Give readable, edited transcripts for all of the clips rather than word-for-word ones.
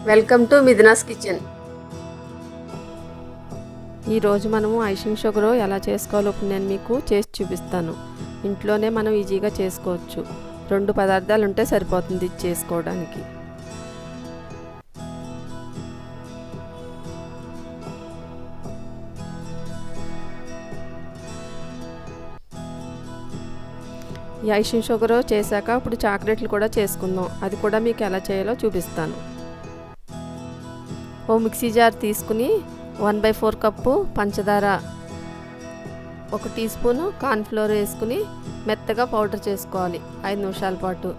Welcome to Mithuna's kitchen. ఈరోజు మనము icing sugar ఎలా చేసుకోవాలో నేను మీకు చేసి చూపిస్తాను. ఇంట్లోనే మనం ఈజీగా చేసుకోవచ్చు. 2 పదార్థాలు ఉంటే సరిపోతుంది ఇది చేసుకోవడానికి. ఈ ఐసింగ్ షుగర్ చేశాక ఇప్పుడు చాక్లెట్లు కూడా చేసుకుందాం. అది కూడా మీకు ఎలా చేయాలో చూపిస్తాను. ఓ మిక్సీ జార్ తీసుకుని 1/4 కప్పు పంచదార, 1 టీ స్పూను కార్న్ఫ్లోర్ వేసుకుని మెత్తగా పౌడర్ చేసుకోవాలి 5 నిమిషాల పాటు.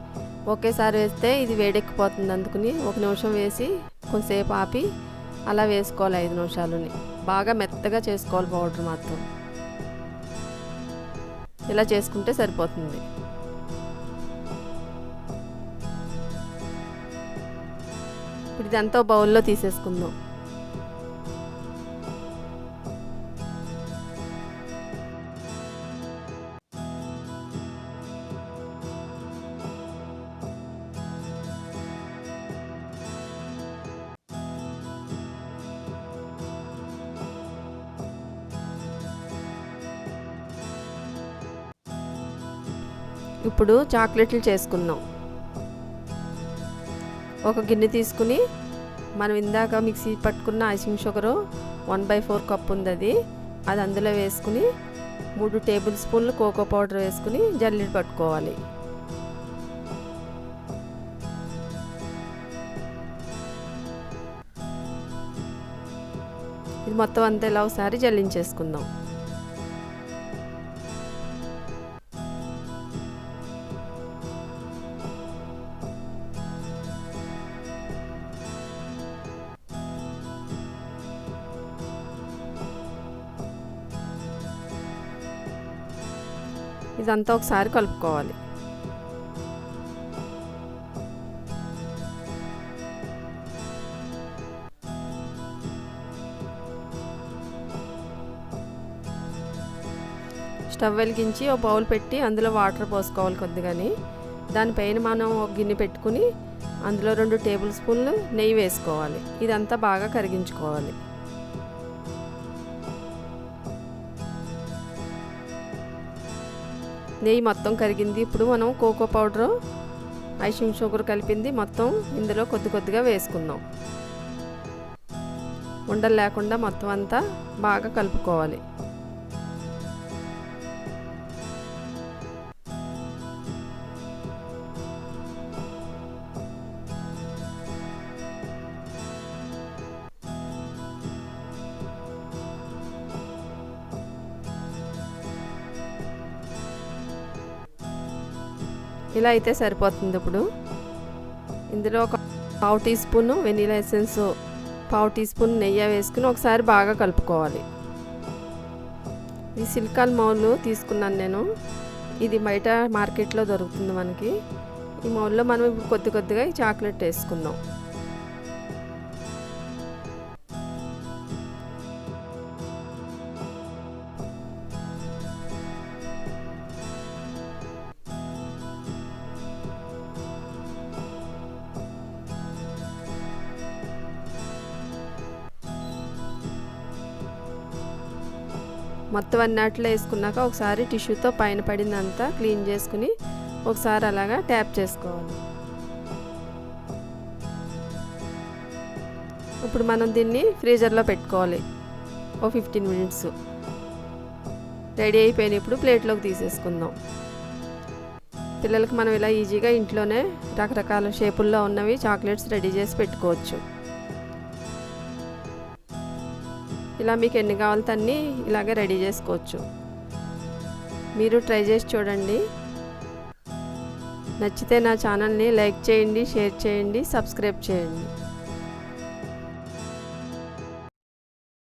ఒకేసారి వేస్తే ఇది వేడెక్కిపోతుంది, అందుకుని 1 నిమిషం వేసి కొంచెంసేపు ఆపి అలా వేసుకోవాలి 5 నిమిషాలని. బాగా మెత్తగా చేసుకోవాలి పౌడర్ మాత్రం. ఇలా చేసుకుంటే సరిపోతుంది. ఇప్పుడు ఇదంతా బౌల్లో తీసేసుకుందాం. ఇప్పుడు చాక్లెట్లు చేసుకుందాం. ఒక గిన్నె తీసుకుని మనం ఇందాక మిక్సీ పట్టుకున్న ఐసింగ్ షుగరు 1/4 కప్పు ఉంది, అది అందులో వేసుకుని 3 టేబుల్ స్పూన్లు కోకో పౌడర్ వేసుకుని జల్లెడ పట్టుకోవాలి. ఇది మొత్తం అంతా ఇలా ఒకసారి జల్లించేసుకుందాం. ఇదంతా ఒకసారి కలుపుకోవాలి. స్టవ్ వెలిగించి ఒక బౌల్ పెట్టి అందులో వాటర్ పోసుకోవాలి కొద్దిగాని. దానిపైన మనం ఒక గిన్నె పెట్టుకుని అందులో 2 టేబుల్ స్పూన్లు నెయ్యి వేసుకోవాలి. ఇదంతా బాగా కరిగించుకోవాలి. నెయ్యి మొత్తం కరిగింది. ఇప్పుడు మనం కోకో పౌడరు, ఐసింగ్ షుగర్ కలిపింది మొత్తం ఇందులో కొద్ది కొద్దిగా వేసుకుందాం. ఉండలు లేకుండా మొత్తం అంతా బాగా కలుపుకోవాలి. ఇలా అయితే సరిపోతుంది. ఇప్పుడు ఇందులో ఒక 1/2 teaspoon vanilla essence, 1/2 teaspoon నెయ్యి వేసుకుని ఒకసారి బాగా కలుపుకోవాలి. ఇది సిలికాన్ మౌలు తీసుకున్నాను నేను. ఇది బయట మార్కెట్లో దొరుకుతుంది మనకి. ఈ మౌల్లో మనం ఇప్పుడు కొద్ది కొద్దిగా ఈ చాక్లెట్ వేసుకుందాం. మొత్తం అన్నిట్లో వేసుకున్నాక ఒకసారి టిష్యూతో పైన పడిందంతా క్లీన్ చేసుకుని ఒకసారి అలాగా ట్యాప్ చేసుకోవాలి. ఇప్పుడు మనం దీన్ని ఫ్రీజర్లో పెట్టుకోవాలి ఓ 15 మినిట్స్. రెడీ అయిపోయినప్పుడు ప్లేట్లోకి తీసేసుకుందాం. పిల్లలకి మనం ఇలా ఈజీగా ఇంట్లోనే రకరకాల షేపుల్లో ఉన్నవి చాక్లెట్స్ రెడీ చేసి పెట్టుకోవచ్చు. ఇలా మీకు ఎన్ని కావాలితే అన్నీ ఇలాగే రెడీ చేసుకోవచ్చు. మీరు ట్రై చేసి చూడండి. నచ్చితే నా ఛానల్ని లైక్ చేయండి, షేర్ చేయండి, సబ్స్క్రైబ్ చేయండి.